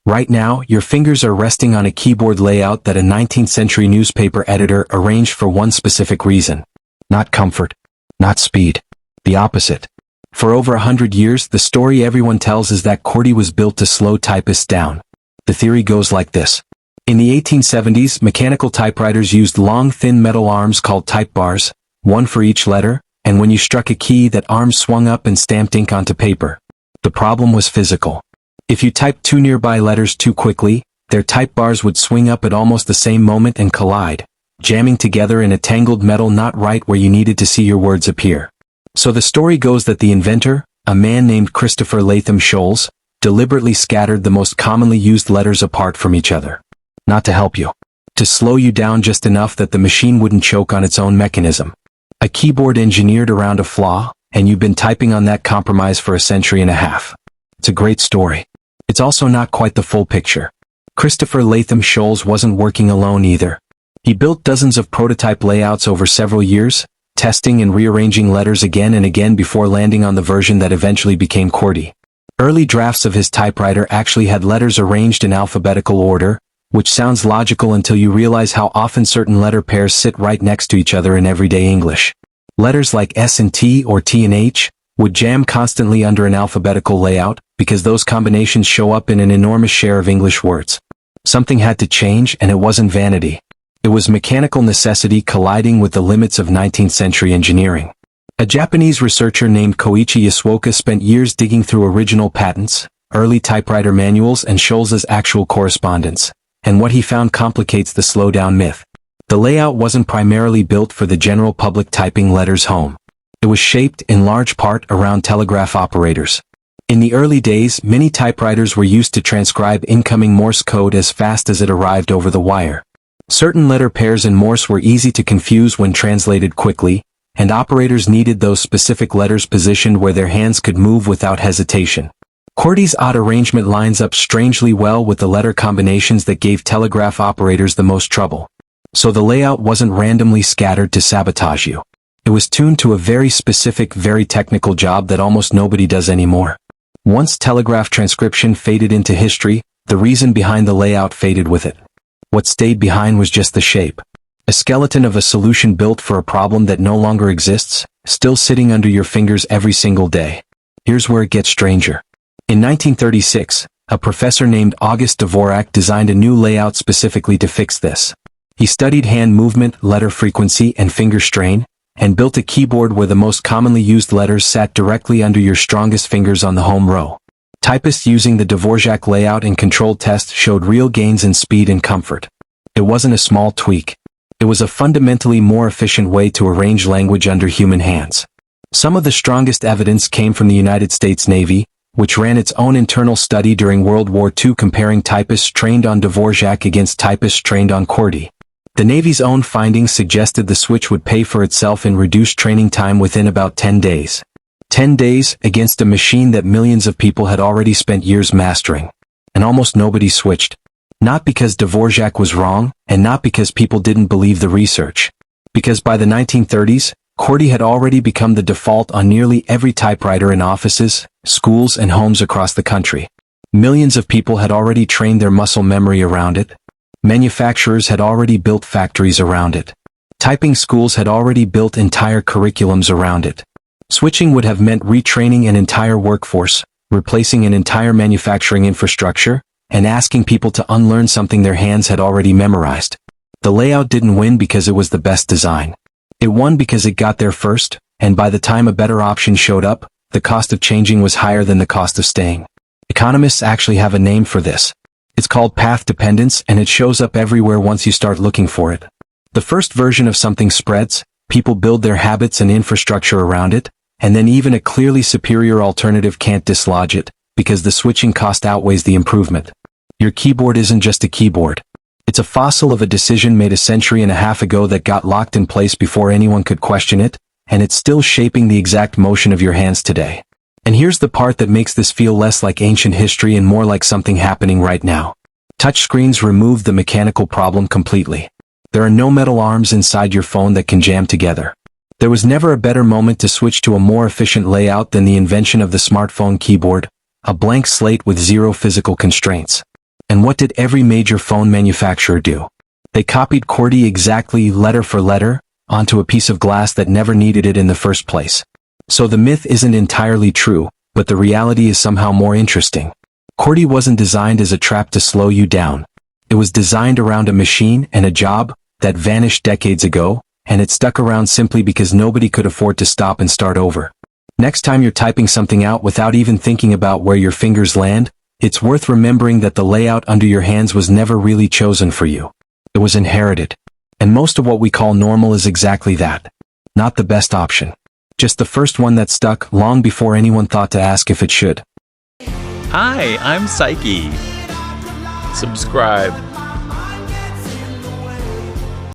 Right now, your fingers are resting on a keyboard layout that a 19th century newspaper editor arranged for one specific reason. Not comfort. Not speed. The opposite. For over 100 years, the story everyone tells is that QWERTY was built to slow typists down. The theory goes like this. In the 1870s, mechanical typewriters used long, thin metal arms called type bars, one for each letter, and when you struck a key, that arm swung up and stamped ink onto paper. The problem was physical. If you typed two nearby letters too quickly, their type bars would swing up at almost the same moment and collide, jamming together in a tangled metal knot right where you needed to see your words appear. So the story goes that the inventor, a man named Christopher Latham Scholes, deliberately scattered the most commonly used letters apart from each other. Not to help you. To slow you down just enough that the machine wouldn't choke on its own mechanism. A keyboard engineered around a flaw, and you've been typing on that compromise for a century and a half. It's a great story. It's also not quite the full picture. Christopher Latham Scholes wasn't working alone either. He built dozens of prototype layouts over several years, testing and rearranging letters again and again before landing on the version that eventually became QWERTY. Early drafts of his typewriter actually had letters arranged in alphabetical order, which sounds logical until you realize how often certain letter pairs sit right next to each other in everyday English. Letters like S and T or T and H would jam constantly under an alphabetical layout, because those combinations show up in an enormous share of English words. Something had to change, and it wasn't vanity. It was mechanical necessity colliding with the limits of 19th century engineering. A Japanese researcher named Koichi Yasuoka spent years digging through original patents, early typewriter manuals, and Scholes's actual correspondence, and what he found complicates the slowdown myth. The layout wasn't primarily built for the general public typing letters home. It was shaped in large part around telegraph operators. In the early days, many typewriters were used to transcribe incoming Morse code as fast as it arrived over the wire. Certain letter pairs in Morse were easy to confuse when translated quickly, and operators needed those specific letters positioned where their hands could move without hesitation. QWERTY's odd arrangement lines up strangely well with the letter combinations that gave telegraph operators the most trouble. So the layout wasn't randomly scattered to sabotage you. It was tuned to a very specific, very technical job that almost nobody does anymore. Once telegraph transcription faded into history, the reason behind the layout faded with it. What stayed behind was just the shape. A skeleton of a solution built for a problem that no longer exists, still sitting under your fingers every single day. Here's where it gets stranger. In 1936, a professor named August Dvorak designed a new layout specifically to fix this. He studied hand movement, letter frequency, and finger strain, and built a keyboard where the most commonly used letters sat directly under your strongest fingers on the home row. Typists using the Dvorak layout and controlled test showed real gains in speed and comfort. It wasn't a small tweak. It was a fundamentally more efficient way to arrange language under human hands. Some of the strongest evidence came from the United States Navy, which ran its own internal study during World War II comparing typists trained on Dvorak against typists trained on QWERTY. The Navy's own findings suggested the switch would pay for itself in reduced training time within about 10 days. 10 days against a machine that millions of people had already spent years mastering. And almost nobody switched. Not because Dvorak was wrong, and not because people didn't believe the research. Because by the 1930s, QWERTY had already become the default on nearly every typewriter in offices, schools, and homes across the country. Millions of people had already trained their muscle memory around it. Manufacturers had already built factories around it. Typing schools had already built entire curriculums around it. Switching would have meant retraining an entire workforce, replacing an entire manufacturing infrastructure, and asking people to unlearn something their hands had already memorized. The layout didn't win because it was the best design. It won because it got there first, and by the time a better option showed up, the cost of changing was higher than the cost of staying. Economists actually have a name for this. It's called path dependence, and it shows up everywhere once you start looking for it. The first version of something spreads, people build their habits and infrastructure around it, and then even a clearly superior alternative can't dislodge it, because the switching cost outweighs the improvement. Your keyboard isn't just a keyboard. It's a fossil of a decision made a century and a half ago that got locked in place before anyone could question it, and it's still shaping the exact motion of your hands today. And here's the part that makes this feel less like ancient history and more like something happening right now. Touchscreens remove the mechanical problem completely. There are no metal arms inside your phone that can jam together. There was never a better moment to switch to a more efficient layout than the invention of the smartphone keyboard, a blank slate with zero physical constraints. And what did every major phone manufacturer do? They copied QWERTY exactly letter for letter onto a piece of glass that never needed it in the first place. So the myth isn't entirely true, but the reality is somehow more interesting. QWERTY wasn't designed as a trap to slow you down. It was designed around a machine and a job that vanished decades ago, and it stuck around simply because nobody could afford to stop and start over. Next time you're typing something out without even thinking about where your fingers land, it's worth remembering that the layout under your hands was never really chosen for you. It was inherited. And most of what we call normal is exactly that. Not the best option. Just the first one that stuck long before anyone thought to ask if it should. Hi, I'm Psyche. Subscribe.